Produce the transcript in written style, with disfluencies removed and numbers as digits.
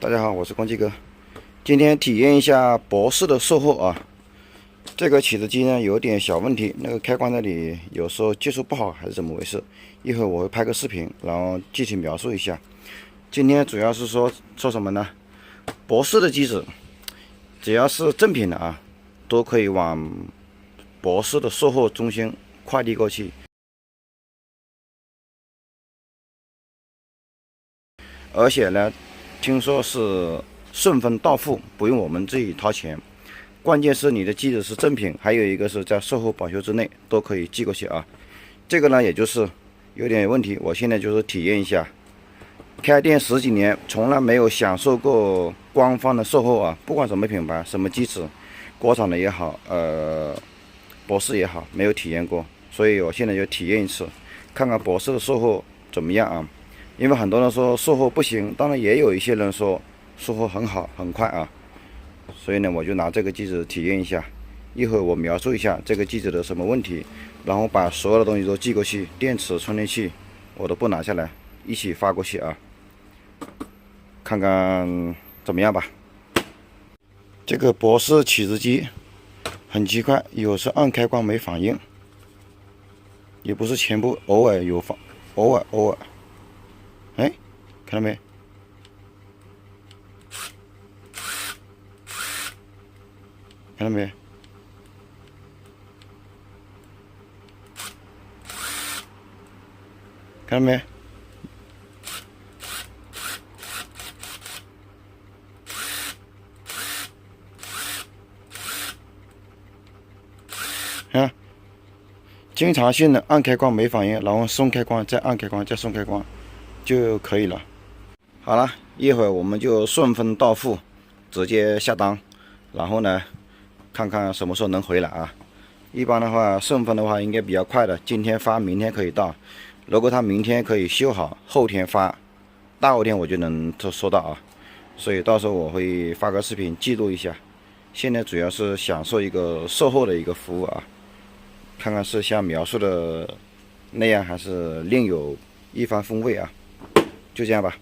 大家好，我是光机哥。今天体验一下博士的售后啊。这个起子机呢有点小问题，那个开关这里有时候接触不好还是怎么回事？一会儿我会拍个视频，然后具体描述一下。今天主要是说什么呢？博士的机子只要是正品的啊，都可以往博士的售后中心快递过去。而且呢，听说是顺丰到付，不用我们自己掏钱。关键是你的机子是正品，还有一个是在售后保修之内，都可以寄过去啊。这个呢，也就是有点问题，我现在就是体验一下。开店10几年，从来没有享受过官方的售后啊，不管什么品牌、什么机子，国产的也好，博士也好，没有体验过。所以我现在就体验一次，看看博士的售后怎么样啊。因为很多人说售后不行，当然也有一些人说售后很好很快啊，所以呢我就拿这个机子体验一下，一会儿我描述一下这个机子的什么问题，然后把所有的东西都寄过去，电池、充电器我都不拿下来，一起发过去啊，看看怎么样吧。这个博士起子机很奇怪，有时按开关没反应，也不是全部，偶尔有反，偶尔。哎，看到没？看到没？看到没？啊，经常性的按开关没反应，然后松开关，再按开关，再松开关就可以了。好了，一会儿我们就顺丰到付，直接下单，然后呢，看看什么时候能回来啊。一般的话，顺丰的话应该比较快的，今天发，明天可以到。如果他明天可以修好，后天发，大后天我就能收到啊。所以到时候我会发个视频记录一下。现在主要是享受一个售后的一个服务啊，看看是像描述的那样，还是另有一番风味啊。就这样吧。